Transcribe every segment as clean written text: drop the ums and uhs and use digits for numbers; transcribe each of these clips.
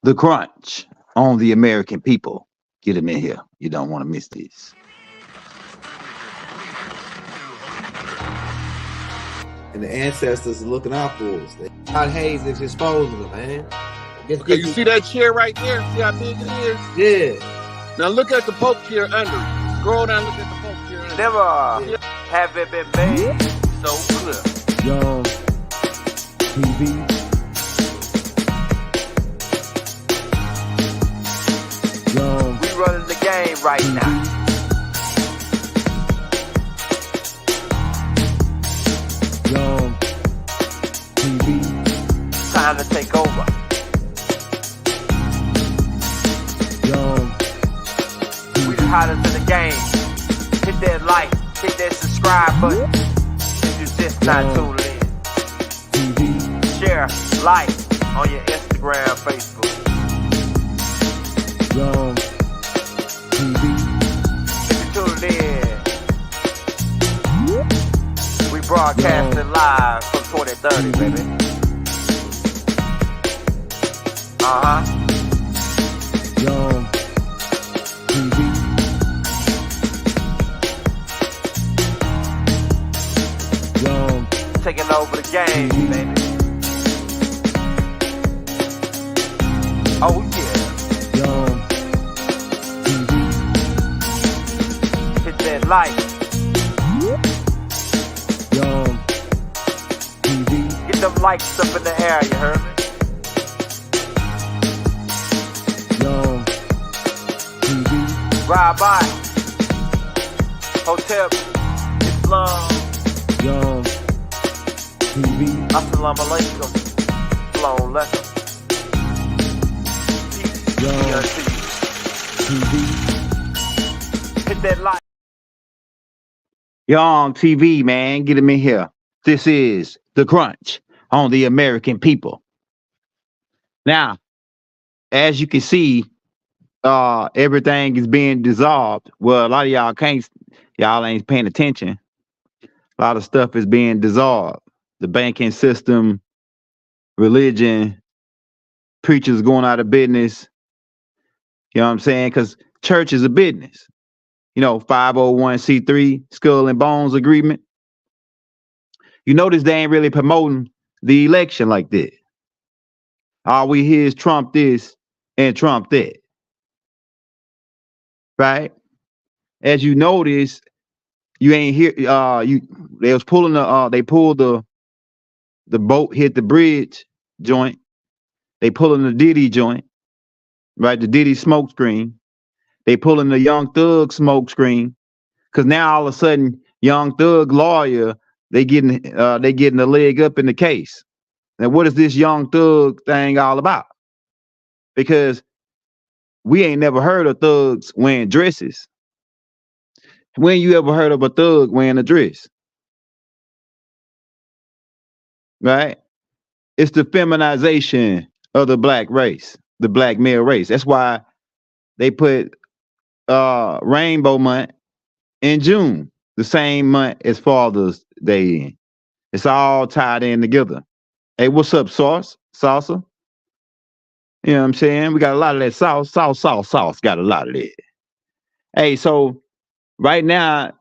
The crunch on the American people. Get him in here. You don't want to miss this. And the ancestors are looking out for us. God Hayes is exposing them, man. Okay, you see that chair right there? See how big it is? Yeah. Now look at the Pope chair under it. Scroll down, look at the Pope chair under it. Never have it been made so clear. Young TV. Young. We running the game right now. Young TV. Time to take over. Young We the hottest in the game. Hit that like, hit that subscribe button. If you just not tuned in. TV. Share, like on your Instagram, Facebook. Young TV. If you tuned in, we broadcasting live from 2030, baby. Young TV. Young Taking over the game, baby. Oh yeah. Young TV. Hit that like. Young TV. Get them likes up in the air, you heard me? Young TV. Ride by. Hotel Islam. Young TV. Assalamu alaikum. Flown letter. Young Peace TV. Hit that like. Young TV, man. Get him in here. This is The Crunch on the American people. Now, as you can see, everything is being dissolved. Well, a lot of y'all ain't paying attention. A lot of stuff is being dissolved. The banking system, religion, preachers going out of business. You know what I'm saying? Because church is a business. You know, 501c3, skull and bones agreement. You notice they ain't really promoting the election like that. All we hear is Trump this and Trump that. Right? As you notice, you ain't hear they was pulling they pulled the boat hit the bridge joint. They pulling the Diddy joint, right? The Diddy smoke screen. They pulling the Young Thug smoke screen. Cause now all of a sudden, Young Thug lawyer, they getting a leg up in the case. And what is this Young Thug thing all about? Because we ain't never heard of thugs wearing dresses. When you ever heard of a thug wearing a dress? Right? It's the feminization of the black race, the black male race. That's why they put Rainbow Month in June, the same month as Father's Day in. It's all tied in together. Hey, what's up, salsa? You know what I'm saying? We got a lot of that sauce. Got a lot of that. Hey, so right now,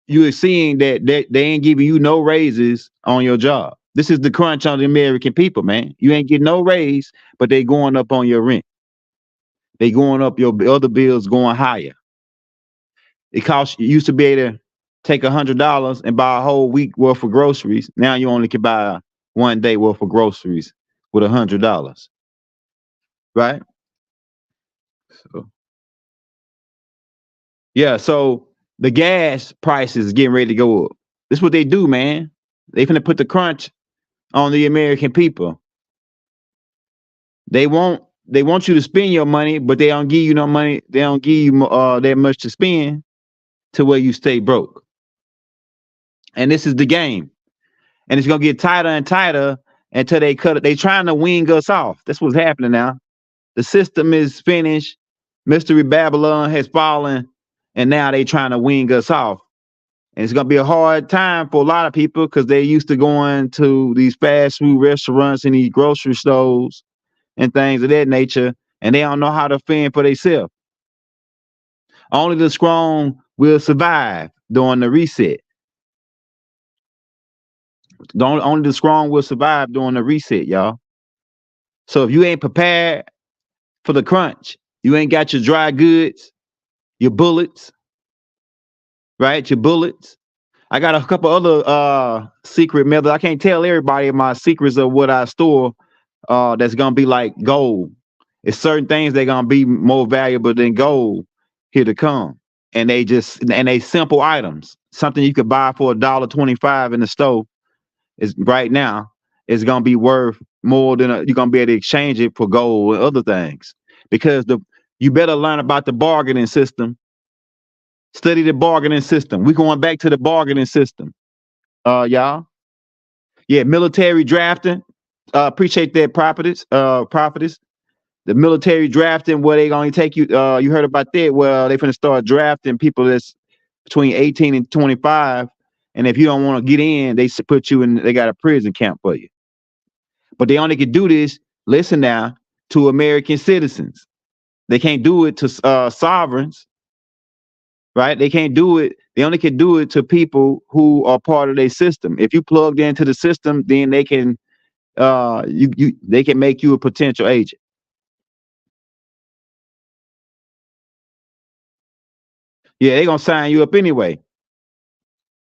you are seeing that they ain't giving you no raises on your job. This is the crunch on the American people, man. You ain't getting no raise, but they going up on your rent. They going up, your other bills going higher. It costs, you used to be able to take $100 and buy a whole week worth of groceries. Now you only can buy one day worth of groceries with $100. Right? So, yeah, so the gas prices getting ready to go up. This is what they do, man. They finna put the crunch on the American people. They want you to spend your money, but they don't give you no money. They don't give you that much to spend to where you stay broke. And this is the game. And it's gonna get tighter and tighter until they cut it. They trying to wing us off. That's what's happening now. The system is finished. Mystery Babylon has fallen, and now they trying to wing us off. And it's gonna be a hard time for a lot of people because they used to going to these fast food restaurants and these grocery stores and things of that nature, and they don't know how to fend for themselves. Only the strong will survive during the reset. Only the strong will survive during the reset, y'all. So if you ain't prepared for the crunch, you ain't got your dry goods, your bullets, right? Your bullets. I got a couple other secret methods. I can't tell everybody my secrets of what I store that's gonna be like gold. It's certain things that gonna be more valuable than gold here to come. And they simple items. Something you could buy for $1.25 in the store is right now is gonna be worth more than you're gonna be able to exchange it for gold and other things. Because you better learn about the bargaining system. Study the bargaining system. We're going back to the bargaining system. Y'all. Yeah, military drafting. Appreciate that prophetess. The military drafting where they gonna take you. You heard about that? Well, they finna start drafting people that's between 18 and 25, and if you don't want to get in, they put you in. They got a prison camp for you. But they only can do this. Listen now, to American citizens. They can't do it to sovereigns, right? They can't do it. They only can do it to people who are part of their system. If you plugged into the system, then they can they can make you a potential agent. Yeah, they gonna sign you up anyway.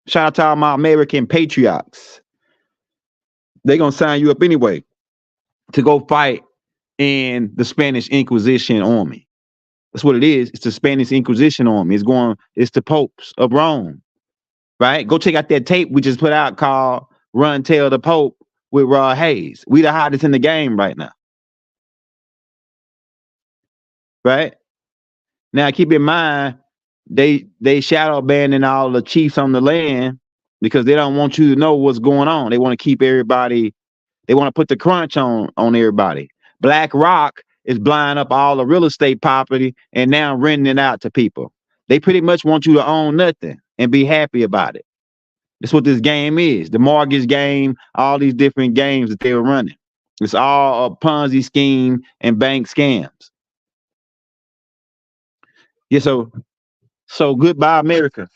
Shout out to all my American patriots. They gonna sign you up anyway to go fight in the Spanish Inquisition army. That's what it is. It's the Spanish Inquisition army. It's the popes of Rome. Right? Go check out that tape we just put out called Run Tell the Pope with Rod Hayes. We the hottest in the game right now. Right? Now keep in mind, they shadow banning all the chiefs on the land because they don't want you to know what's going on. They want to keep everybody, they want to put the crunch on everybody. Black Rock is buying up all the real estate property and now renting it out to people. They pretty much want you to own nothing and be happy about it. That's what this game is. The mortgage game, all these different games that they were running. It's all a Ponzi scheme and bank scams. Yeah, so goodbye, America.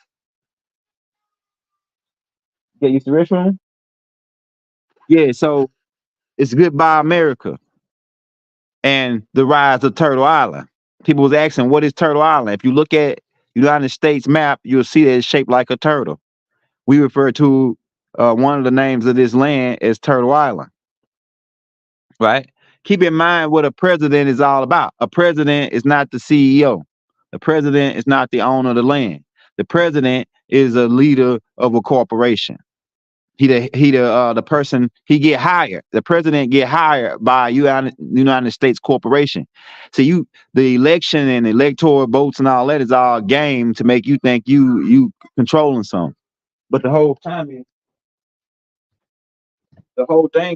Yeah, you the restaurant? Yeah, so it's Goodbye America and the rise of Turtle Island. People was asking, what is Turtle Island? If you look at United States map, you'll see that it's shaped like a turtle. We refer to one of the names of this land as Turtle Island, right? Keep in mind what a president is all about. A president is not the CEO. The president is not the owner of the land. The president is a leader of a corporation. The person he get hired. The president get hired by United States corporation. So the election and electoral votes and all that is all game to make you think you controlling something. But the whole thing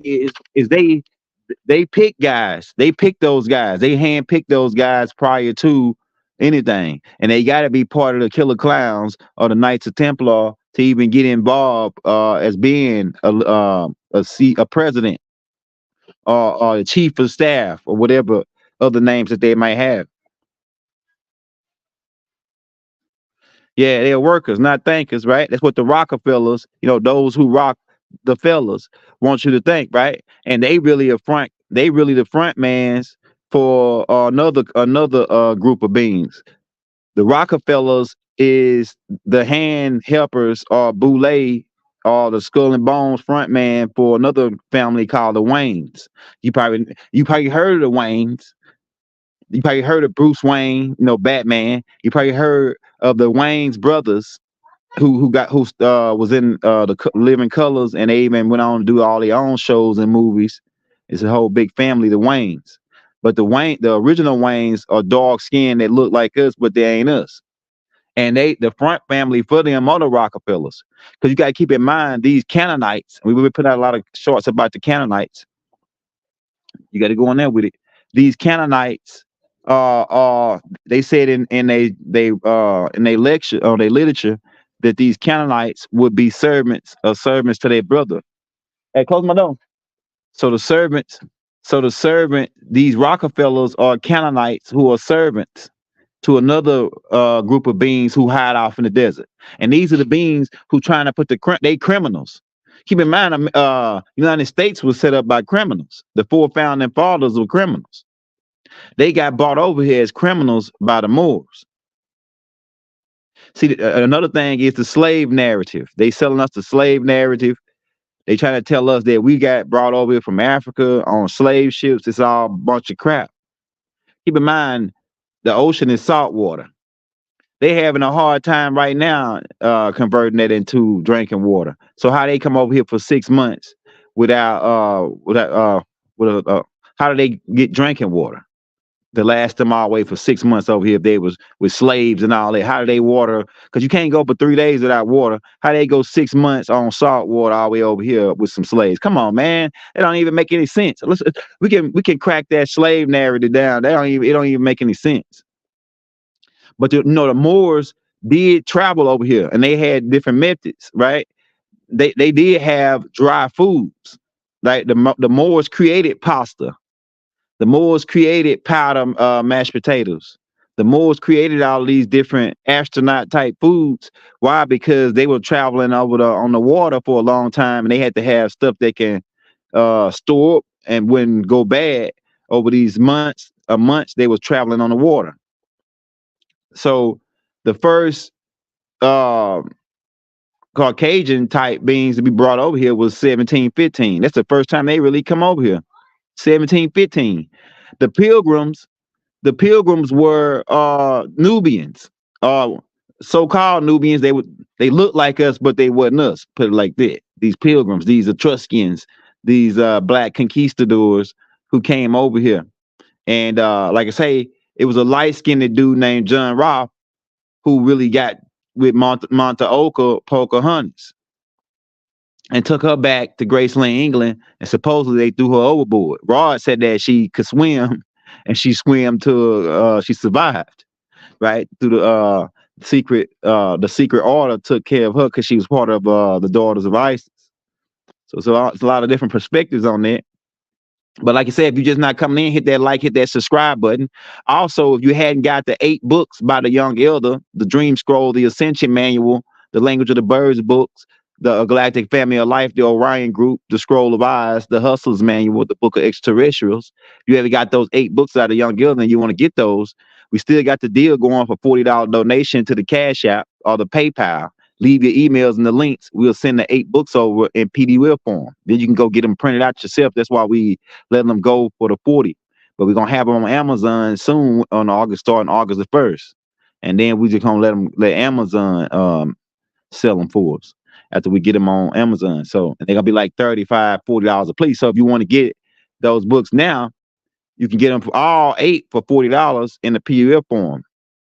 is they pick guys. They pick those guys. They hand pick those guys prior to anything, and they got to be part of the Killer Clowns or the Knights of Templar to even get involved as being a president or a chief of staff or whatever other names that they might have. Yeah, they're workers, not thinkers, right? That's what the Rockefellers, those who rock the fellas want you to think, right? And they really the front mans for another group of beings. The Rockefellers is the hand helpers or boule or the skull and bones front man for another family called the Waynes. You probably heard of the Waynes. You probably heard of Bruce Wayne, Batman. You probably heard of the Wayne's brothers who was in the Living Colors, and they even went on to do all their own shows and movies. It's a whole big family, the Waynes. But the original Waynes are dark skinned that look like us, but they ain't us. And the front family for them are the Rockefellers. Because you got to keep in mind these Canaanites. We put out a lot of shorts about the Canaanites. You got to go on there with it. These Canaanites they said in their lecture or their literature that these Canaanites would be servants to their brother. Hey, close my door. So the servants So the servant, these Rockefellers are Canaanites who are servants to another group of beings who hide off in the desert. And these are the beings who trying to put they criminals. Keep in mind, United States was set up by criminals. The four founding fathers were criminals. They got brought over here as criminals by the Moors. See, another thing is the slave narrative. They selling us the slave narrative. They trying to tell us that we got brought over here from Africa on slave ships. It's all a bunch of crap. Keep in mind, the ocean is salt water. They having a hard time right now converting that into drinking water. So how they come over here for 6 months without how do they get drinking water? To last them all the way for 6 months over here if they was with slaves and all that. How do they water? Because you can't go for 3 days without water. How they go 6 months on salt water all the way over here with some slaves? Come on, man. It don't even make any sense. We can crack that slave narrative down. It don't even make any sense. But the Moors did travel over here and they had different methods, right? They did have dry foods. Like the Moors created pasta. The Moors created powder mashed potatoes. The Moors created all these different astronaut type foods. Why? Because they were traveling on the water for a long time and they had to have stuff they can store up and wouldn't go bad over these months they was traveling on the water. So the first Caucasian type beings to be brought over here was 1715. That's the first time they really come over here. 1715. The pilgrims were Nubians, so-called Nubians. They looked like us, but they wasn't us. Put it like that. These pilgrims, these Etruscans, these black conquistadors who came over here. And like I say, it was a light-skinned dude named John Roth who really got with Montaoka Pocahontas and took her back to Graceland, England, and supposedly they threw her overboard. Rod said that she could swim, and she swam to she survived, right? Through the secret order took care of her because she was part of the Daughters of Isis. So it's a lot of different perspectives on that. But like I said, if you're just not coming in, hit that like, hit that subscribe button. Also, if you hadn't got the 8 books by the Young Elder, the Dream Scroll, the Ascension Manual, the Language of the Birds books, the Galactic Family of Life, the Orion Group, the Scroll of Eyes, the Hustlers Manual, the Book of Extraterrestrials, if you ever got those 8 books out of Young Elder and you want to get those, we still got the deal going for $40 donation to the Cash App or the PayPal. Leave your emails and the links. We'll send the 8 books over in PDF form. Then you can go get them printed out yourself. That's why we let them go for the 40. But we're gonna have them on Amazon soon starting August the 1st. And then we just gonna let Amazon sell them for us after we get them on Amazon. So they're gonna be like $35, $40 a piece. So if you want to get those books now, you can get them for all 8 for $40 in the PDF form.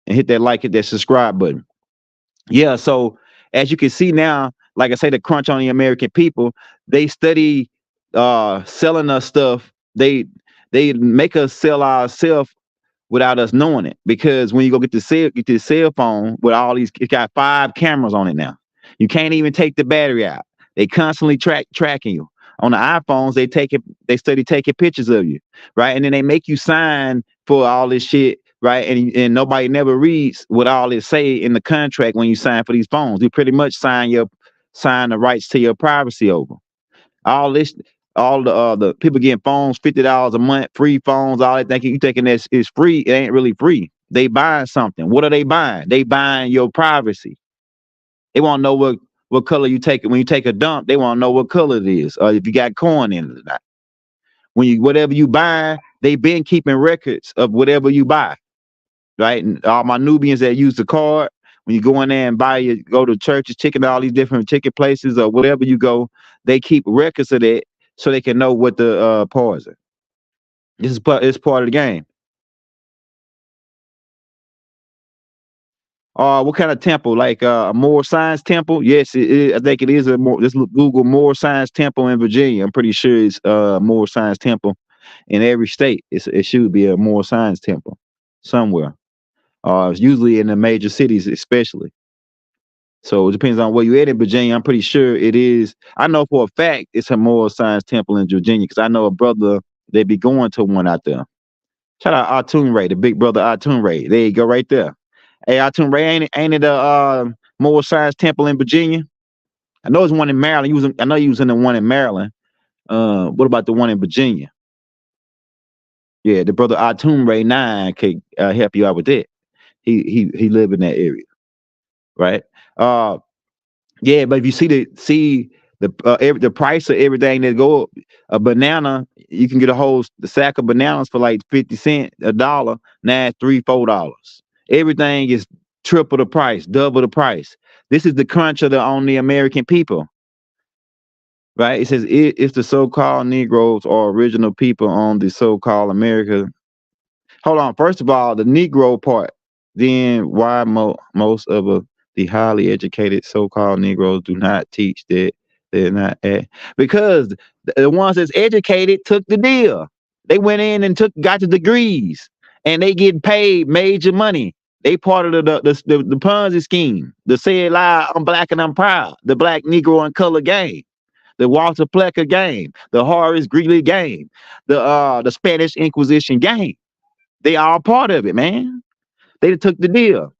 And hit that like, hit that subscribe button. Yeah, so as you can see now, like I say, the crunch on the American people, they study selling us stuff. They make us sell ourselves without us knowing it. Because when you go get the cell phone with all these, it got 5 cameras on it now. You can't even take the battery out. They constantly tracking you. On the iPhones, they study taking pictures of you, right? And then they make you sign for all this shit, right? And nobody never reads what all it say in the contract when you sign for these phones. You pretty much sign the rights to your privacy over. All the people getting phones, $50 a month, free phones, all that thinking you thinking that is free. It ain't really free. They buying something. What are they buying? They buying your privacy. They want to know what color you take it when you take a dump. They want to know what color it is, or if you got corn in it or not. Whatever you buy, they've been keeping records of whatever you buy, right? And all my Nubians that use the card, when you go in there and go to churches, chicken, all these different ticket places or whatever you go, they keep records of that so they can know what the parts are. It's part of the game. What kind of temple? Like a Moor Science Temple? Yes, I think it is just Google Moor Science Temple in Virginia. I'm pretty sure it's Moor Science Temple in every state. It should be a Moor Science Temple somewhere. It's usually in the major cities, especially. So it depends on where you're at in Virginia. I'm pretty sure it is. I know for a fact it's a Moor Science Temple in Virginia because I know a brother They be going to one out there. Shout out Artune Ray, the big brother Artune Ray. There you go, right there. Hey, Artune Ray, ain't it the Moore Science Temple in Virginia? I know it's one in Maryland. I know you was in the one in Maryland. What about the one in Virginia? Yeah, the brother Artune Ray 9 could help you out with that. He live in that area, right? Yeah, but if you see the price of everything that go up, a banana, you can get the sack of bananas for like 50 cents, $1. Now it's $3-4. Everything is triple the price, double the price. This is the crunch on the American people, right? It says it's the so-called Negroes or original people on the so-called America. Hold on. First of all, the Negro part. Then why most of the highly educated so-called Negroes do not teach that they're not because the ones that's educated took the deal. They went in and got the degrees, and they getting paid major money. They part of the Ponzi scheme. The say lie, I'm black and I'm proud. The black Negro and color game. The Walter Plecker game. The Horace Greeley game. The Spanish Inquisition game. They all part of it, man. They took the deal.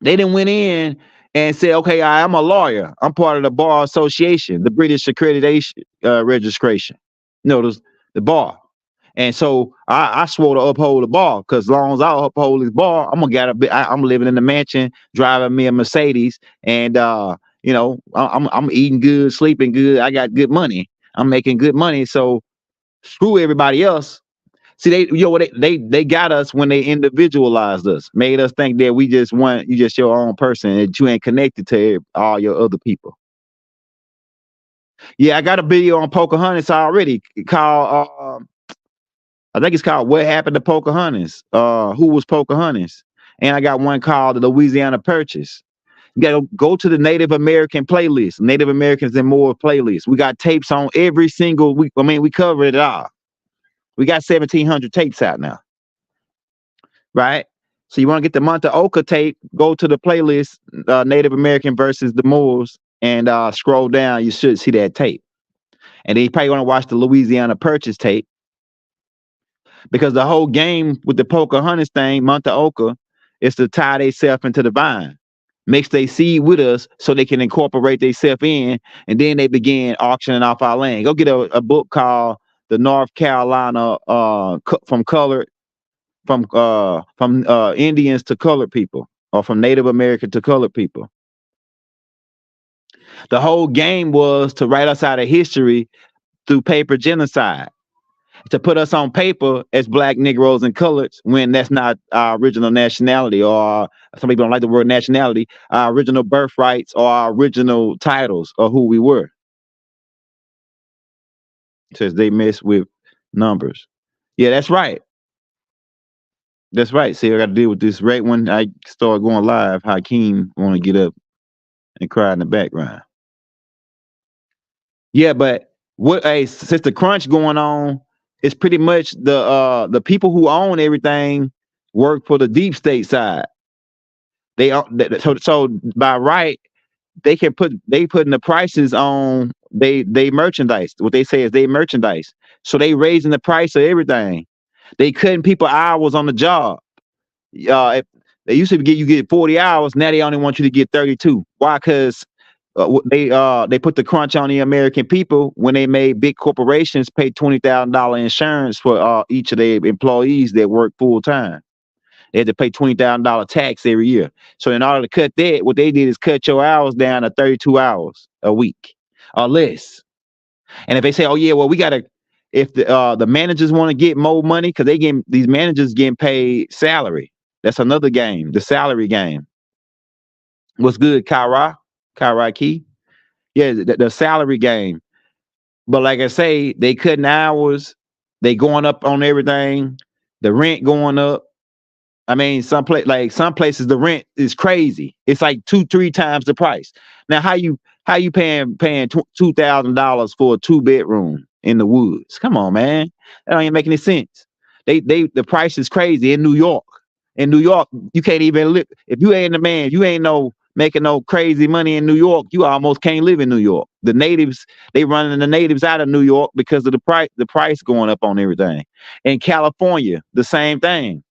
They didn't went in and said, okay, I'm a lawyer. I'm part of the Bar Association, the British Accreditation Registration. The bar. And so I swore to uphold the bar, because as long as I uphold this bar, I'm living in the mansion, driving me a Mercedes, and I'm eating good, sleeping good. I got good money. I'm making good money. So screw everybody else. See, they got us when they individualized us, made us think that you just your own person, that you ain't connected to all your other people. Yeah, I got a video on Pocahontas already called, I think it's called "What Happened to Pocahontas?" Who was Pocahontas? And I got one called "The Louisiana Purchase." You got to go to the Native American playlist, Native Americans and More playlist. We got tapes on every single week. I mean, we covered it all. We got 1,700 tapes out now, right? So you want to get the Monte Oka tape, go to the playlist, Native American versus the Moors, and scroll down. You should see that tape. And then you probably want to watch the Louisiana Purchase tape, because the whole game with the Pocahontas thing, Monte Oka, is to tie themselves into the vine, mix their seed with us so they can incorporate themselves in, and then they begin auctioning off our land. Go get a book called The North Carolina from Indians to colored people, or from Native American to colored people. The whole game was to write us out of history through paper genocide, to put us on paper as black Negroes and coloreds, when that's not our original nationality, or some people don't like the word nationality, our original birthrights or our original titles or who we were. It says they mess with numbers. Yeah, that's right. That's right. See, I got to deal with this right when I start going live. Hakeem want to get up and cry in the background. Yeah, but since the crunch going on, it's pretty much the people who own everything work for the deep state side. So by right, they putting the prices on they merchandise. What they say is they merchandise. So they raising the price of everything. They cutting people hours on the job. If they used to get 40 hours, now they only want you to get 32. Why? Because they put the crunch on the American people when they made big corporations pay $20,000 insurance for each of their employees that work full time. They had to pay $20,000 tax every year. So in order to cut that, what they did is cut your hours down to 32 hours a week or less. And if they say, oh yeah, well, we gotta, if the managers want to get more money, because these managers getting paid salary. That's another game, the salary game. What's good, Kyra Key? Yeah, the salary game. But like I say, they cutting hours, they going up on everything, the rent going up. I mean, some places the rent is crazy. It's like 2-3 times the price. Now, how you paying $2,000 for a 2-bedroom in the woods? Come on, man, that don't even make any sense. The price is crazy in New York. In New York, you can't even live if you ain't a man. You ain't no making no crazy money in New York, you almost can't live in New York. The natives, they running the natives out of New York because of the price going up on everything. In California, the same thing.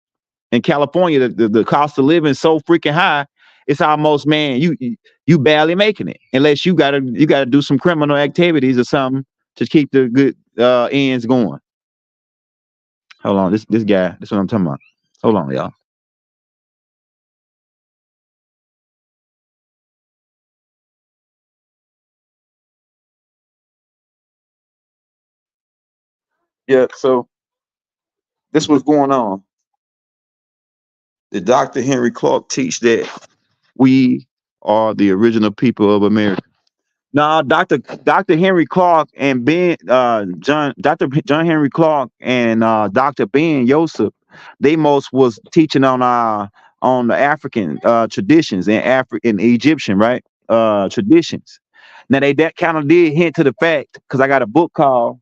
In California, the cost of living is so freaking high. It's almost, man, you barely making it unless you gotta do some criminal activities or something to keep the good ends going. Hold on, this guy, this is what I'm talking about. Hold on, y'all. Yeah, so this was going on. The Dr. Henry Clark teach that we are the original people of America. No, Dr. Henry Clark and Dr. John Henry Clark and Dr. Ben Yosef, they most was teaching on the African traditions and African Egyptian, right? Traditions. Now they that kind of did hint to the fact, because I got a book called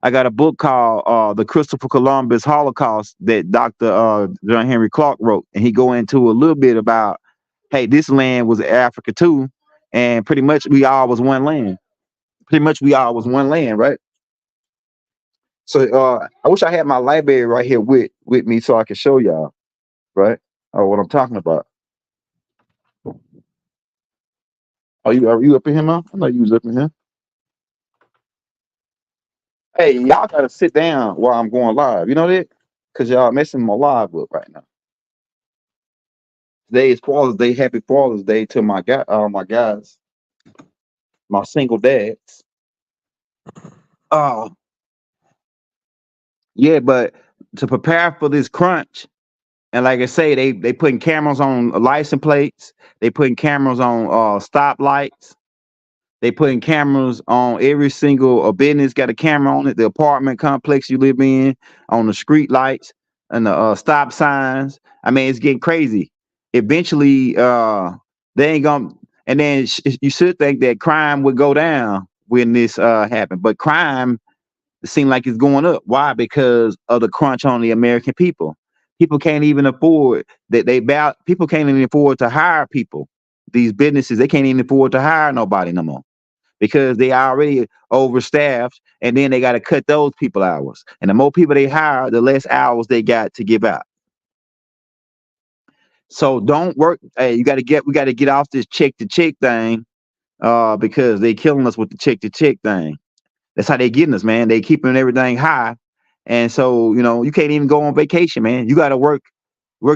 The Christopher Columbus Holocaust that Dr. John Henry Clark wrote, and he go into a little bit about, hey, this land was Africa too, and pretty much we all was one land. Pretty much we all was one land, right? So I wish I had my library right here with me so I could show y'all, right? Or what I'm talking about. Are you up in here, man? I know you was up in here. Hey, y'all gotta sit down while I'm going live. You know that? Cause y'all messing my live up right now. Today is Father's Day. Happy Father's Day to my guys, my single dads. Oh, yeah, but to prepare for this crunch, and like I say, they putting cameras on license plates. They putting cameras on stoplights. They putting cameras on every single business got a camera on it. The apartment complex you live in, on the street lights and the stop signs. I mean, it's getting crazy. Eventually, they ain't gonna. And then you should think that crime would go down when this happened, but crime seems like it's going up. Why? Because of the crunch on the American people. People can't even afford that. People can't even afford to hire people. These businesses, they can't even afford to hire nobody no more because they already overstaffed, and then they got to cut those people hours. And the more people they hire, the less hours they got to give out. So don't work. Hey, we got to get off this check to check thing, because they killing us with the check to check thing. That's how they getting us, man. They keeping everything high, and so you can't even go on vacation, man. You got to work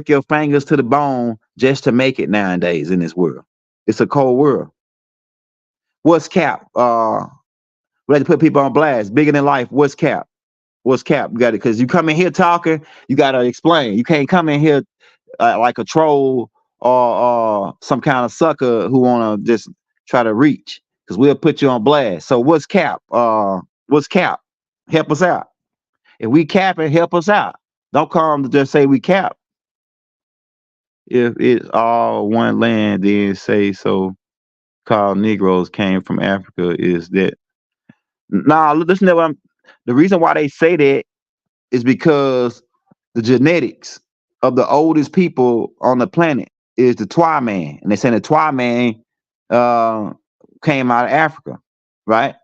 your fingers to the bone just to make it nowadays in this world. It's a cold world. What's cap? We like to put people on blast. Bigger than life. What's cap? What's cap? You got it, because you come in here talking, you got to explain. You can't come in here like a troll or some kind of sucker who want to just try to reach, because we'll put you on blast. So what's cap? What's cap? Help us out. If we cap it, help us out. Don't come to just say we cap. If it's all one land, then say so. Called Negroes came from Africa. Is that nah? Listen to what I'm. The reason why they say that is because the genetics of the oldest people on the planet is the Twa man, and they say the Twa man uh, came out of Africa, right?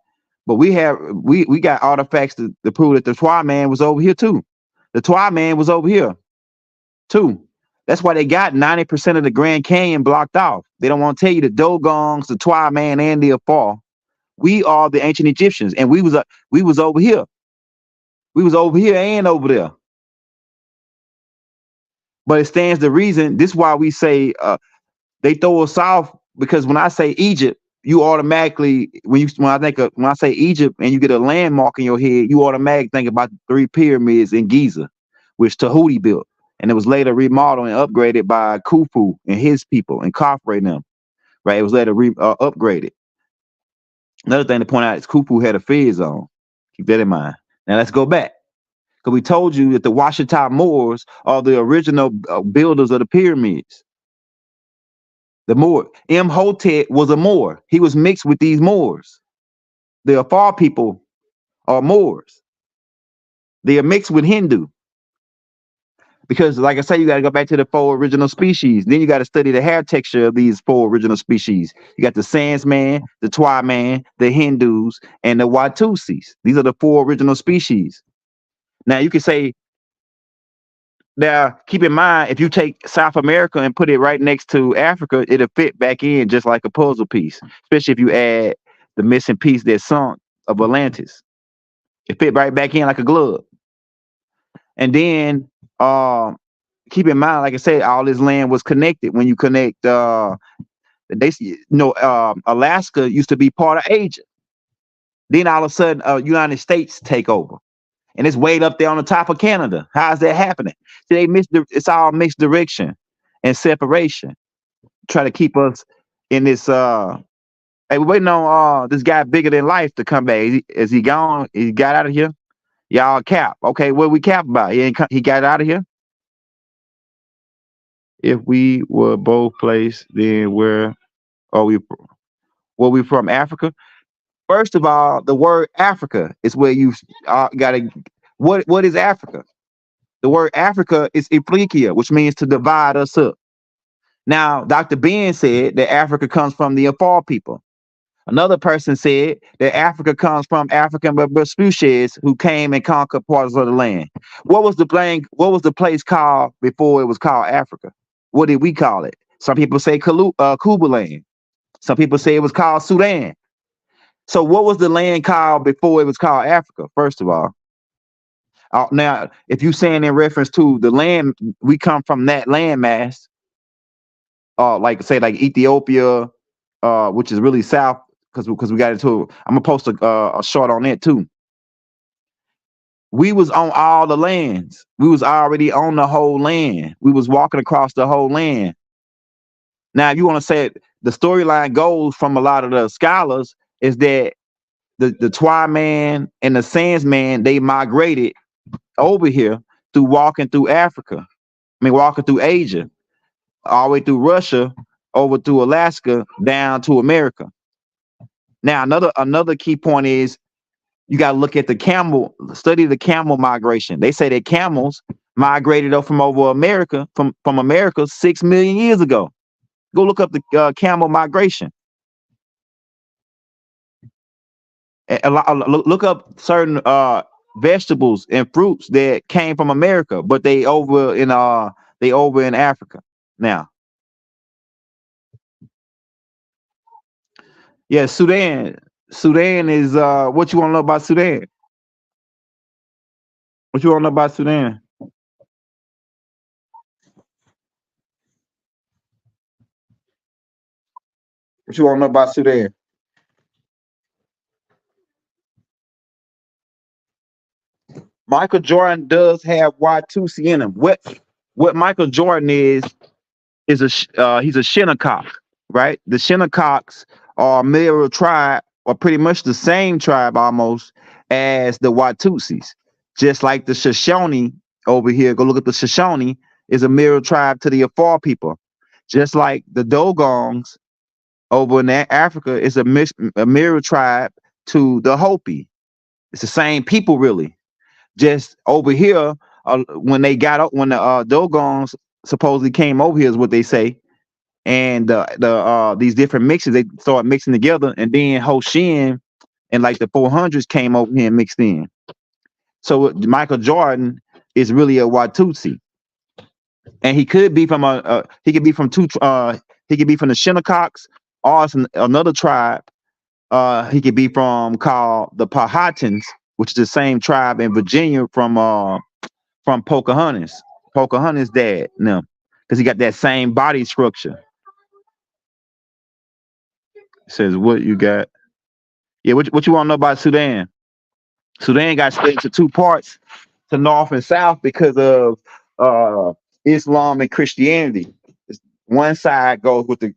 But we got artifacts to prove that the Twa man was over here too. The Twa man was over here too. That's why they got 90% of the Grand Canyon blocked off. They don't want to tell you the Dogongs, the Twa man, and the Afar. We are the ancient Egyptians, and we was over here. We was over here and over there. But it stands to reason. This is why we say they throw us off, because when I say Egypt, you automatically when I say Egypt and you get a landmark in your head, you automatically think about the 3 pyramids in Giza, which Tahuti built, and it was later remodeled and upgraded by Khufu and his people and Khafre and them. Right, it was later upgraded. Another thing to point out is Khufu had a fez on. Keep that in mind. Now let's go back. Because we told you that the Washita Moors are the original builders of the pyramids. The Moor. Imhotep was a Moor. He was mixed with these Moors. The Afar people are Moors. They are mixed with Hindu. Because, like I say, you got to go back to the four original species. Then you got to study the hair texture of these four original species. You got the Sandsman, the Twyman, the Hindus, and the Watusis. These are the four original species. Now, you can say, now, keep in mind, if you take South America and put it right next to Africa, it'll fit back in just like a puzzle piece, especially if you add the missing piece that sunk of Atlantis. It fit right back in like a glove. And then, keep in mind, like I said, all this land was connected. When you connect, Alaska used to be part of Asia. Then all of a sudden, United States take over, and it's way up there on the top of Canada. How's that happening? See, it's all mixed direction and separation. Try to keep us in this. Hey, we're waiting on this guy bigger than life to come back. Is he gone? He got out of here. Y'all cap. Okay, what we cap about? He got out of here. If we were both placed, then where are we? Were we from Africa? First of all, the word Africa is where you got to. What is Africa? The word Africa is Ifriqiya, which means to divide us up. Now, Dr. Ben said that Africa comes from the Afar people. Another person said that Africa comes from African Vespucians who came and conquered parts of the land. What was the place called before it was called Africa? What did we call it? Some people say Kuba land. Some people say it was called Sudan. So what was the land called before it was called Africa, first of all? Now, if you're saying in reference to the land, we come from that landmass, like say like Ethiopia, which is really south, because we got into it. I'm gonna post a short on that too. We was on all the lands. We was already on the whole land. We was walking across the whole land. Now, if you want to say it, the storyline goes from a lot of the scholars is that the Twyman and the Sandsman, they migrated over here through walking through Africa. Walking through Asia, all the way through Russia, over through Alaska, down to America. Now, another key point is you got to look at study the camel migration. They say that camels migrated up from over America, from America 6 million years ago. Go look up the camel migration. Look up certain vegetables and fruits that came from America, but they over in Africa now. Yeah, Sudan. Sudan is what you want to know about Sudan? What you want to know about Sudan? What you want to know about Sudan? Michael Jordan does have Watusi in him. What Michael Jordan is he's a Shinnecock, right? The Shinnecocks are a mineral tribe, or pretty much the same tribe almost as the Watusis. Just like the Shoshone over here, go look at the Shoshone, is a mirror tribe to the Afar people. Just like the Dogons over in Africa is a mirror tribe to the Hopi. It's the same people, really. Just over here, when the Dogons supposedly came over here, is what they say, and these different mixes, they start mixing together, and then Hoshin and like the 400s came over here and mixed in. So Michael Jordan is really a Watusi, and he could be from he could be from the Shinnecocks, or another tribe. He could be from called the Powhatans, which is the same tribe in Virginia from Pocahontas. Pocahontas' dad, no, because he got that same body structure. It says what you got. Yeah, what you want to know about Sudan? Sudan got split into two parts, to North and South, because of Islam and Christianity. One side goes with the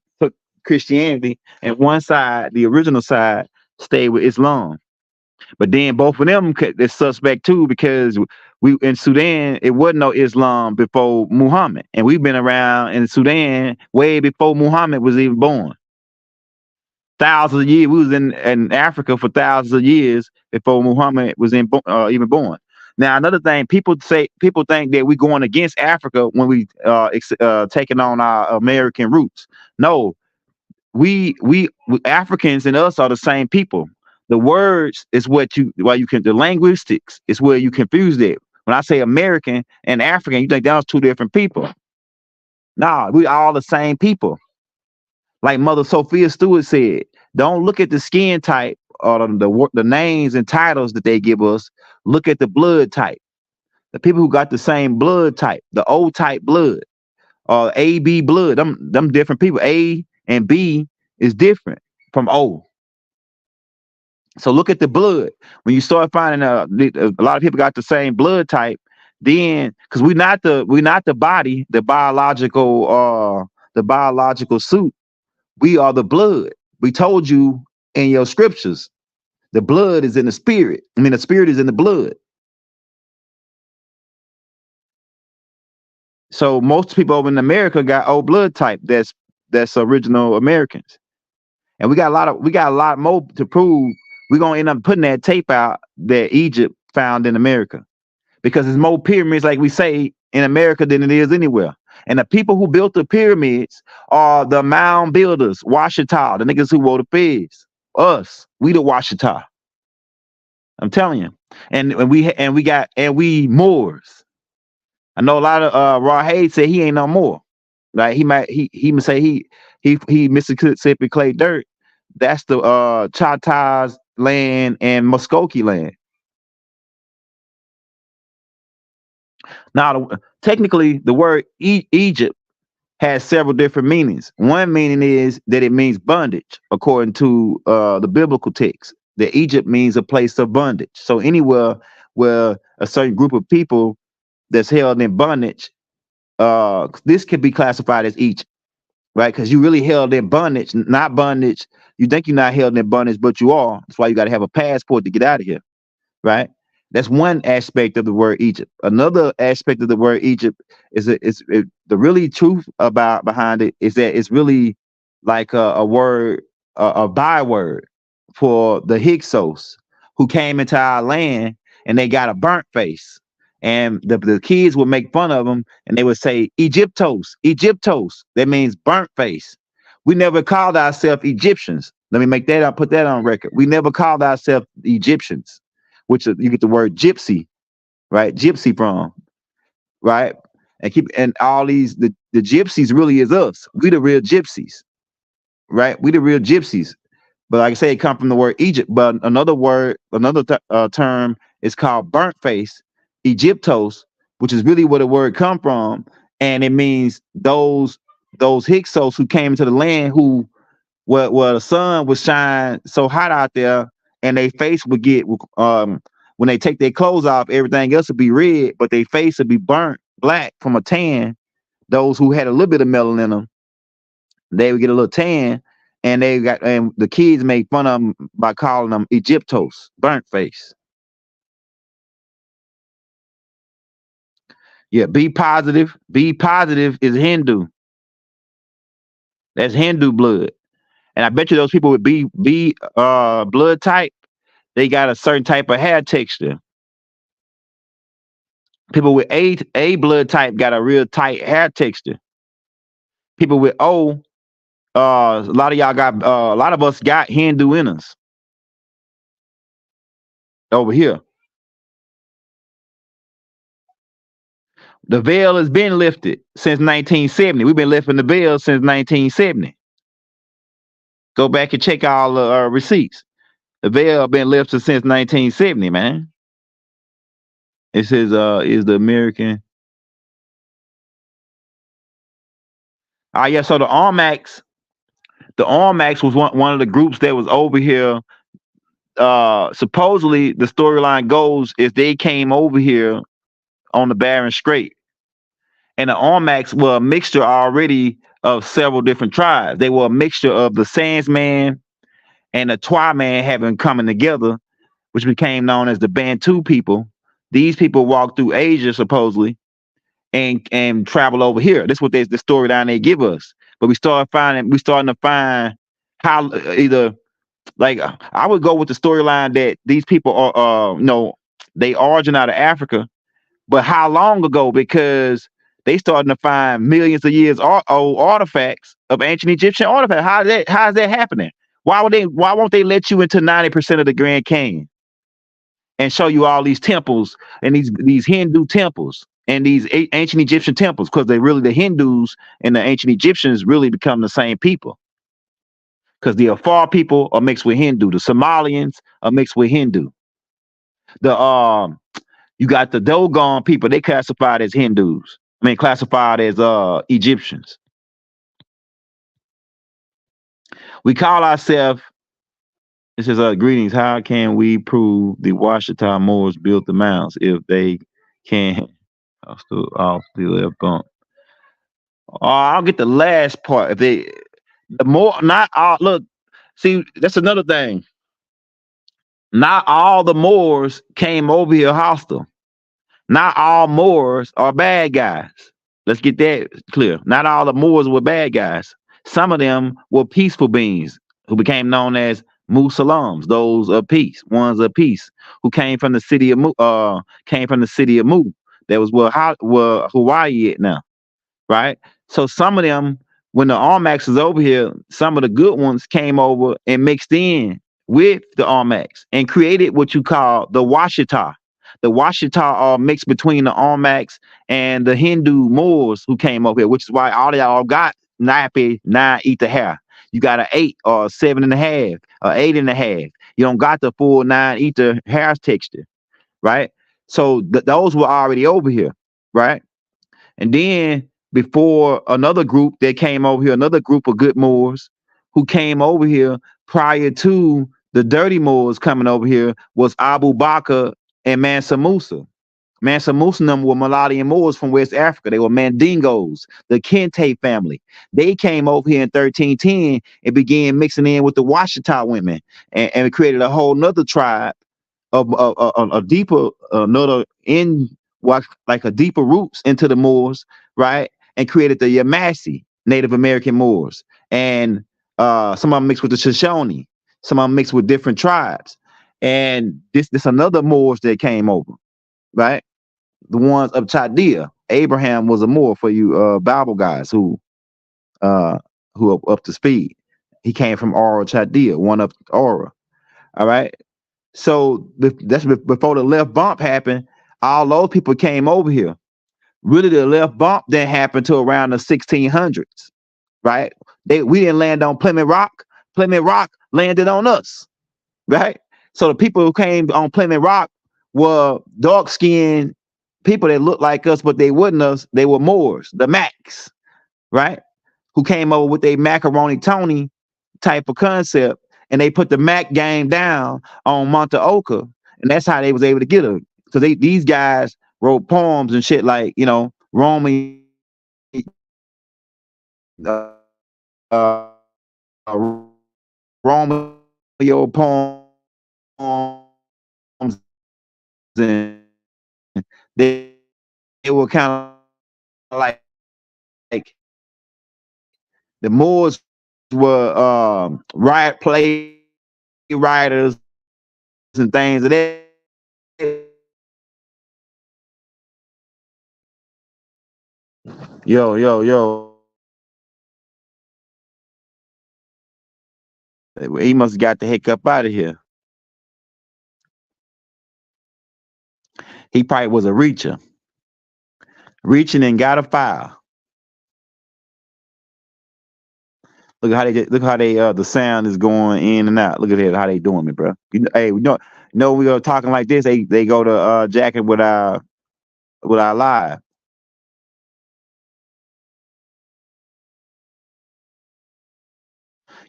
Christianity, and one side, the original side, stayed with Islam. But then both of them they're suspect too, because we in Sudan it wasn't no Islam before Muhammad, and we've been around in Sudan way before Muhammad was even born. Thousands of years, we was in Africa for thousands of years before Muhammad was even born. Now another thing, people think that we're going against Africa when we taking on our American roots. No, we Africans and us are the same people. The words is what you why you can the linguistics is where you confuse it. When I say American and African, you think that's two different people. Nah, we all the same people. Like Mother Sophia Stewart said, don't look at the skin type or the names and titles that they give us. Look at the blood type. The people who got the same blood type, the O type blood, or AB blood, them different people. A and B is different from O. So look at the blood. When you start finding a lot of people got the same blood type, then because we're not the body, the biological suit. We are the blood. We told you in your scriptures, the blood is in the spirit. I mean, the spirit is in the blood. So most people over in America got O blood type. That's original Americans, and we got a lot more to prove. We're gonna end up putting that tape out that Egypt found in America because there's more pyramids, like we say, in America than it is anywhere. And the people who built the pyramids are the mound builders, Washita, the niggas who wore the fez. Us, we the Washita. I'm telling you. And we Moors. I know a lot of Raw Hayes said he ain't no more. Like he say he Mississippi clay dirt. That's the Choctaws land and Muskogee land. Now, technically, the word Egypt has several different meanings. One meaning is that it means bondage, according to the biblical text. That Egypt means a place of bondage. So anywhere where a certain group of people that's held in bondage, this could be classified as Egypt, right? Because you really held in bondage, not bondage. You think you're not held in bondage, but you are. That's why you got to have a passport to get out of here, right? That's one aspect of the word Egypt. Another aspect of the word Egypt the really truth about behind it is that it's really like a word, a byword for the Hyksos who came into our land and they got a burnt face. And the kids would make fun of them and they would say Egyptos, Egyptos. That means burnt face. We never called ourselves Egyptians. Let me make that up, put that on record. We never called ourselves Egyptians, which you get the word gypsy, right? Gypsy from, right? And all these the gypsies really is us. We the real gypsies, right? We the real gypsies. But like I say, it come from the word Egypt. But another word, term is called burnt face, Egyptos, which is really where the word come from, and it means those Hyksos who came into the land who where the sun would shine so hot out there, and their face would get when they take their clothes off, everything else would be red, but their face would be burnt black from a tan. Those who had a little bit of melanin in them, they would get a little tan, and the kids made fun of them by calling them Egyptos, burnt face. Yeah, be positive. Be positive is Hindu. That's Hindu blood. And I bet you those people with B blood type, they got a certain type of hair texture. People with A blood type got a real tight hair texture. People with O, a lot of y'all got a lot of us got Hindu in us over here. The veil has been lifted since 1970. We've been lifting the veil since 1970. Go back and check all the receipts. The veil been lifted since 1970, man. It says is the American. Yeah, so the Armax was one of the groups that was over here. Supposedly the storyline goes is they came over here on the Barren Strait. And the Armax were a mixture already of several different tribes. They were a mixture of the Sandsman and the Twa-man having coming together, which became known as the Bantu people. These people walked through Asia supposedly and travel over here. This is what the storyline they give us. But we starting to find how either like I would go with the storyline that these people are They origin out of Africa, but how long ago? Because they starting to find millions of years old artifacts of ancient Egyptian artifacts. How is that happening? Why won't they let you into 90% of the Grand Canyon and show you all these temples and these Hindu temples and these ancient Egyptian temples? Because they really, the Hindus and the ancient Egyptians really become the same people. Because the Afar people are mixed with Hindu, the Somalians are mixed with Hindu. The You got the Dogon people, they classified as Hindus. I mean, classified as Egyptians. We call ourselves. It says, greetings. How can we prove the Washita Moors built the mounds if they can't off the left bump? I'll get the last part. If they, the more, not all, look, see, that's another thing. Not all the Moors came over here hostile. Not all Moors are bad guys. Let's get that clear. Not all the Moors were bad guys. Some of them were peaceful beings who became known as Musalams, those of peace, ones of peace, who came from the city of Mu. That was where Hawaii is now, right? So some of them, when the Almacs was over here, some of the good ones came over and mixed in with the Almacs and created what you call the Washita. The Washita are mixed between the Almacs and the Hindu Moors who came over here, which is why all of y'all got nappy 9 ether hair. You got an 8 or 7.5 or 8.5. You don't got the full 9 ether hair texture, right? So those were already over here, right? And then before another group that came over here, another group of good Moors who came over here prior to the dirty Moors coming over here was Abu Bakr and Mansa Musa. Mansa Musa and them were Malawian Moors from West Africa. They were Mandingos, the Kente family. They came over here in 1310 and began mixing in with the Washita women and created a whole nother tribe of a deeper another in what like a deeper roots into the Moors, right? And created the Yamasee Native American Moors. And some of them mixed with the Shoshone, some of them mixed with different tribes. And this another Moors that came over, right? The ones of Chaldea. Abraham was a Moor for you Bible guys who are up to speed. He came from Aura, Chaldea, one of Aura. All right. So that's before the left bump happened. All those people came over here. Really, the left bump didn't happen till around the 1600s, right? We didn't land on Plymouth Rock. Plymouth Rock landed on us, right? So the people who came on Plymouth Rock were dark-skinned people that looked like us, but they wasn't us. They were Moors, the Macs, right? Who came over with a macaroni Tony type of concept, and they put the Mac game down on Monte Oca, and that's how they was able to get her. So these guys wrote poems and shit like, you know, Romeo poems, and they were kind of like the Moors were riot play writers and things of that. Yo. He must have got the heck up out of here. He probably was a reacher. Reaching and got a file. Look how they the sound is going in and out. Look at that, how they doing me, bro. Hey, we are talking like this. They go to jacking with our live.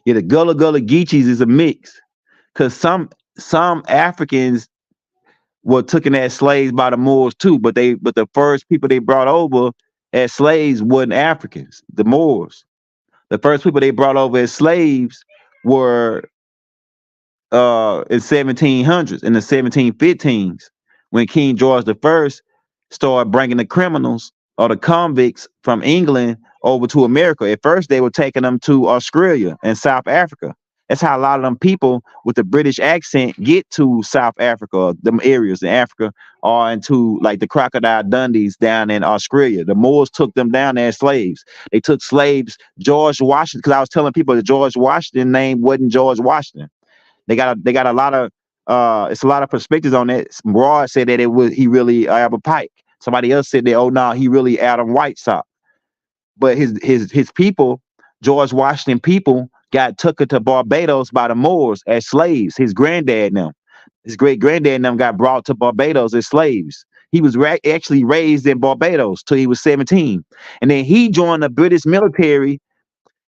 Yeah, the Gullah Geechees is a mix, cause some Africans were taken as slaves by the Moors too, but the first people they brought over as slaves wasn't Africans, the Moors. The first people they brought over as slaves were in 1700s, in the 1715s, when King George I started bringing the criminals or the convicts from England over to America. At first, they were taking them to Australia and South Africa. That's how a lot of them people with the British accent get to South Africa, them areas in Africa, or into like the Crocodile Dundees down in Australia. The Moors took them down there as slaves. They took slaves. George Washington, because I was telling people that George Washington name wasn't George Washington. They got a lot of it's a lot of perspectives on that. Broad said that it was he really Albert Pike. Somebody else said that, oh no, he really Adam Whitesock. But his people, George Washington people, got took to Barbados by the Moors as slaves. His granddad and them, his great granddad and them got brought to Barbados as slaves. He was actually raised in Barbados till he was 17. And then he joined the British military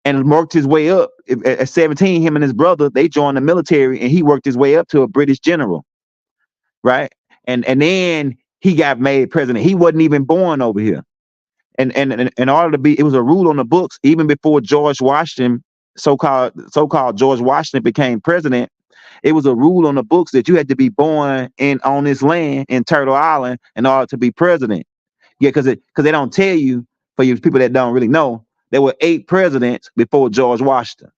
and worked his way up. At 17, him and his brother, they joined the military and he worked his way up to a British general, right? And then he got made president. He wasn't even born over here. And in order to be, it was a rule on the books even before George Washington, so-called George Washington became president. It was a rule on the books that you had to be born in on this land in Turtle Island in order to be president. Yeah, because they don't tell you, for you people that don't really know, there were 8 presidents before George Washington.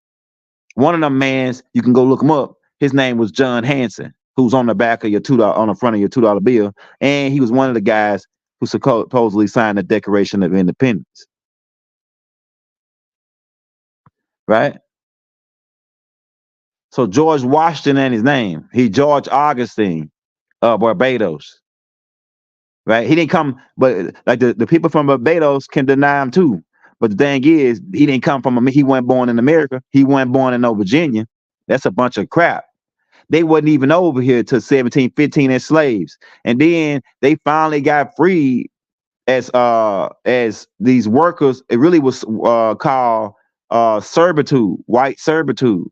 One of them mans, you can go look him up. His name was John Hanson, who's on the back of your $2 on the front of your $2 bill, and he was one of the guys who supposedly signed the Declaration of Independence. Right? So George Washington ain't his name. He George Augustine of Barbados. Right? He didn't come, but like the people from Barbados can deny him too. But the thing is, he didn't come from he wasn't born in America. He wasn't born in no Virginia. That's a bunch of crap. They wasn't even over here till 1715 as slaves. And then they finally got freed as these workers. It really was called servitude, white servitude,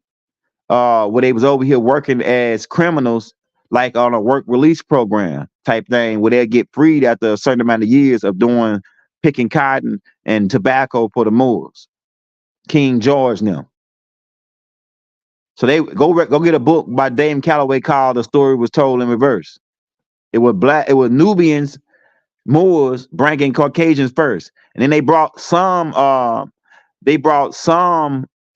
where they was over here working as criminals, like on a work release program type thing, where they'll get freed after a certain amount of years of doing picking cotton and tobacco for the Moors, King George now. So they go get a book by Dame Calloway called "The Story Was Told in Reverse." It was Nubians, Moors bringing Caucasians first, and then they brought some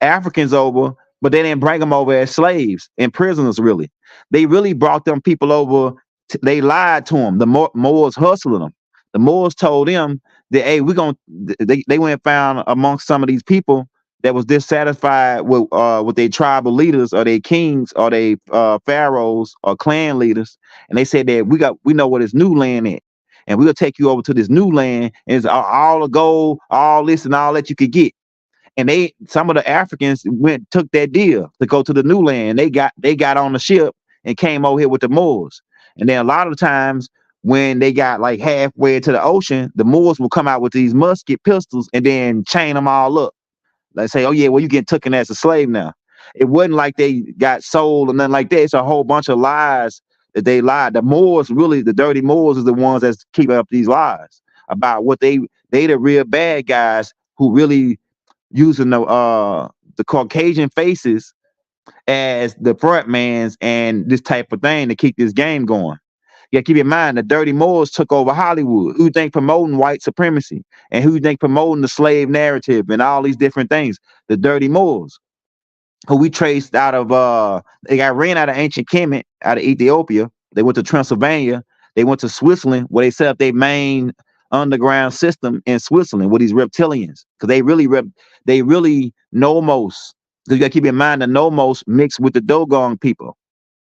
Africans over, but they didn't bring them over as slaves and prisoners. Really, they really brought them people over. They lied to them. The Moors hustling them. The Moors told them that, hey, we're gonna. They went and found amongst some of these people that was dissatisfied with their tribal leaders or their kings or their pharaohs or clan leaders, and they said that we know where this new land is, and we'll take you over to this new land, and it's all the gold, all this and all that you could get. And some of the Africans took that deal to go to the new land. They got on the ship and came over here with the Moors. And then a lot of times when they got like halfway to the ocean, the Moors will come out with these musket pistols and then chain them all up. They say, oh yeah, well, you get taken as a slave now. It wasn't like they got sold or nothing like that. It's a whole bunch of lies that they lied. The Moors, really, the dirty Moors is the ones that's keeping up these lies about what they the real bad guys who really using the Caucasian faces as the front mans and this type of thing to keep this game going. Yeah, keep in mind the dirty Moors took over Hollywood. Who you think promoting white supremacy and who you think promoting the slave narrative and all these different things? The dirty Moors, who we traced out of they got ran out of ancient Kemet, out of Ethiopia. They went to Transylvania. They went to Switzerland, where they set up their main underground system in Switzerland with these reptilians, because they really nomos. Because you got to keep in mind the nomos mixed with the Dogon people.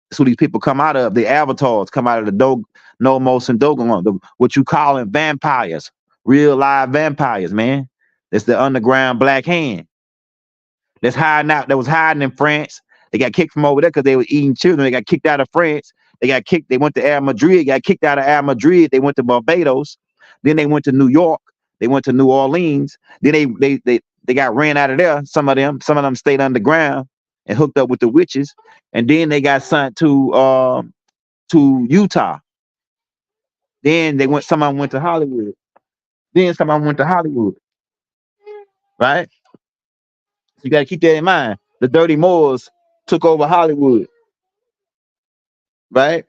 That's who these people come out of. The avatars come out of the nomos and Dogon, what you calling vampires, real live vampires, man. That's the underground black hand. That's hiding out. That was hiding in France. They got kicked from over there because they were eating children. They got kicked out of France. They got kicked. They went to Air Madrid. Got kicked out of Air Madrid. They went to Barbados. Then they went to New York. They went to New Orleans. Then they got ran out of there. Some of them stayed underground and hooked up with the witches. And then they got sent to Utah. Then someone went to Hollywood. Right? You got to keep that in mind. The dirty Moors took over Hollywood. Right?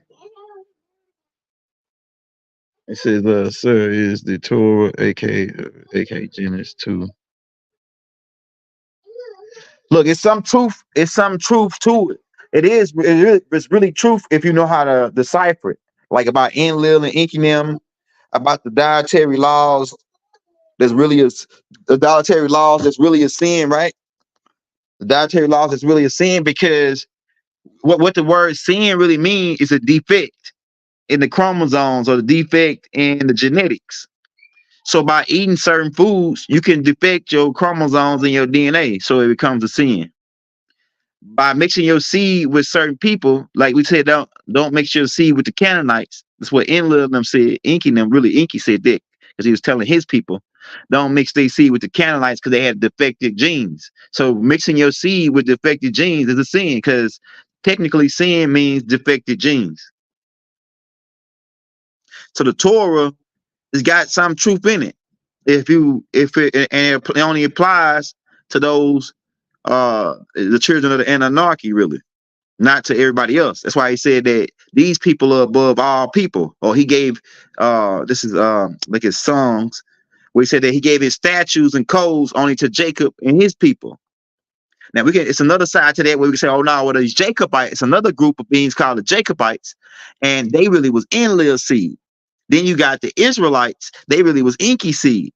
It says, sir, is the Torah, aka Genesis 2. Look, it's some truth. It's some truth to it. It's really truth if you know how to decipher it. Like about Enlil and Inkinim, about the dietary laws. There's really the dietary laws. That's really a sin, right? The dietary laws is really a sin because what the word sin really means is a defect in the chromosomes or the defect in the genetics. So by eating certain foods, you can defect your chromosomes and your DNA, so it becomes a sin. By mixing your seed with certain people, like we said, don't mix your seed with the Canaanites. That's what Enlil them said. Inky said that because he was telling his people, don't mix their seed with the Canaanites because they had defective genes. So mixing your seed with defective genes is a sin because technically sin means defective genes. So the Torah has got some truth in it. If it only applies to those the children of the Anunnaki, really, not to everybody else. That's why he said that these people are above all people. Or he gave this is like his songs where he said that he gave his statutes and codes only to Jacob and his people. Now it's another side to that where we can say, oh no, well, these Jacobites, it's another group of beings called the Jacobites, and they really was Enlil's seed. Then you got the Israelites, they really was Enki seed.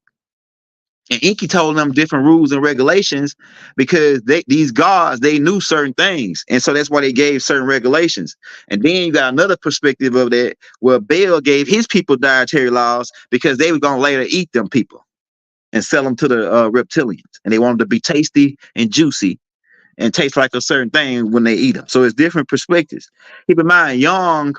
And Enki told them different rules and regulations because these gods, they knew certain things. And so that's why they gave certain regulations. And then you got another perspective of that where Baal gave his people dietary laws because they were going to later eat them people and sell them to the reptilians. And they wanted to be tasty and juicy and taste like a certain thing when they eat them. So it's different perspectives. Keep in mind, young,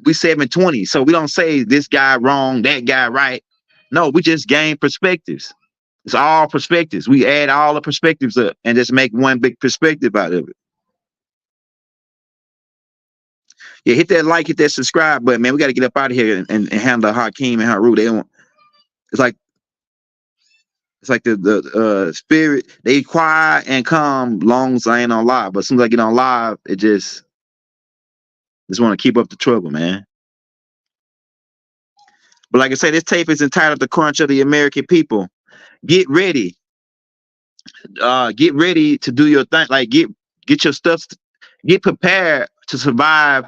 we 720. So we don't say this guy wrong, that guy right. No, we just gain perspectives. It's all perspectives. We add all the perspectives up and just make one big perspective out of it. Yeah, hit that like, hit that subscribe button, man. We got to get up out of here and handle Hakeem and Haru. They don't. It's like the spirit. They quiet and calm long as I ain't on live. But as soon as I get on live, it just want to keep up the trouble, man. But like I say, this tape is entitled "The Crunch of the American People." Get ready. Get ready to do your thing. Like get your stuff. Get prepared to survive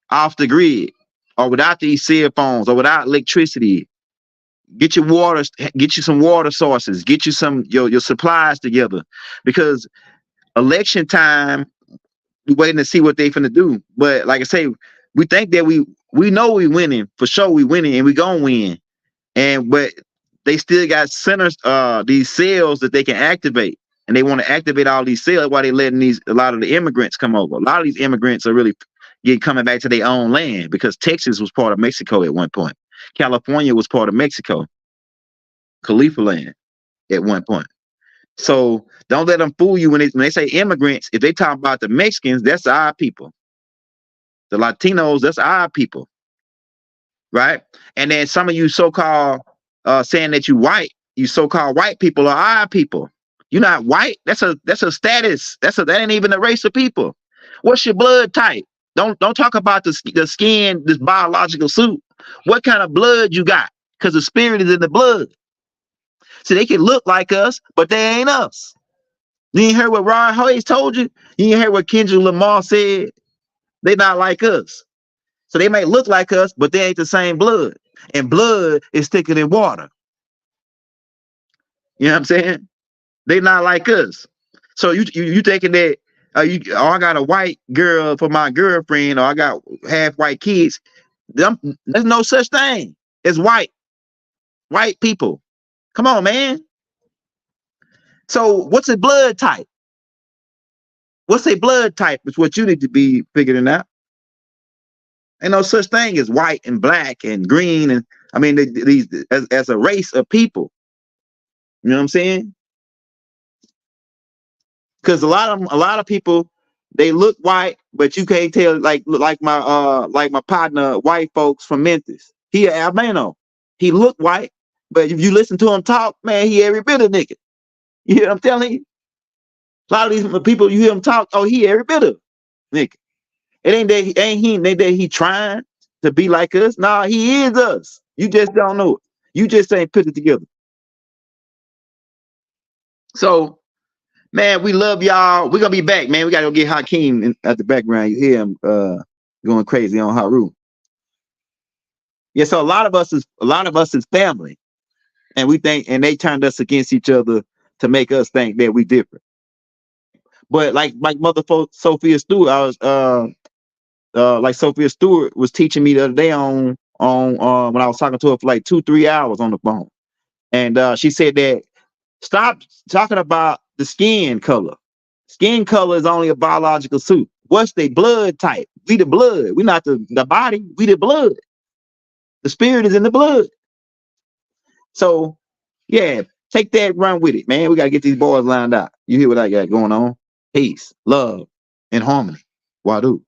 off the grid, or without these cell phones, or without electricity. Get your water. Get you some water sources. Get you some your supplies together, because election time. We waiting to see what they finna do. But like I say, we think that we know we winning for sure. We winning and we gonna win. But they still got centers, these cells that they can activate, and they want to activate all these cells while they letting a lot of the immigrants come over. A lot of these immigrants are really coming back to their own land because Texas was part of Mexico at one point. California was part of Mexico, Khalifa land at one point. So don't let them fool you when they say immigrants. If they talk about the Mexicans, that's our people. The Latinos, that's our people. Right? And then some of you so-called saying that you so-called white people are our people. You're not white. That's a status. That ain't even a race of people. What's your blood type? Don't talk about the skin, this biological suit. What kind of blood you got? Because the spirit is in the blood. So they can look like us, but they ain't us. You ain't heard what Ron Hayes told you? You ain't heard what Kendrick Lamar said? They not like us. So they may look like us, but they ain't the same blood. And blood is thicker than water. You know what I'm saying? They not like us. So you thinking that I got a white girl for my girlfriend, or I got half white kids. There's no such thing as white people. Come on, man. So what's a blood type? What's a blood type is what you need to be figuring out. Ain't no such thing as white and black and green, and I mean these as a race of people. You know what I'm saying? Because a lot of people, they look white, but you can't tell. Like my partner, white folks from Memphis. He an albino. He look white, but if you listen to him talk, man, he every bit of nigga. You hear what I'm telling you? A lot of these people, you hear him talk, oh, he every bit of nigga. It ain't that he trying to be like us. Nah, he is us. You just don't know it. You just ain't put it together. So Man, we love y'all. We're gonna be back, man. We gotta go get Hakeem at the background. You hear him going crazy on Haru. Yeah, so a lot of us is family. And we think, and they turned us against each other to make us think that we different. But like mother Sophia Stewart, I was like Sophia Stewart was teaching me the other day on when I was talking to her for like 2-3 hours on the phone. And she said that stop talking about the skin color. Skin color is only a biological suit. What's the blood type? We the blood. We not the body. We the blood. The spirit is in the blood. So yeah, take that, run with it, man. We gotta get these boys lined up. You hear what I got going on? Peace, love, and harmony. Wadu.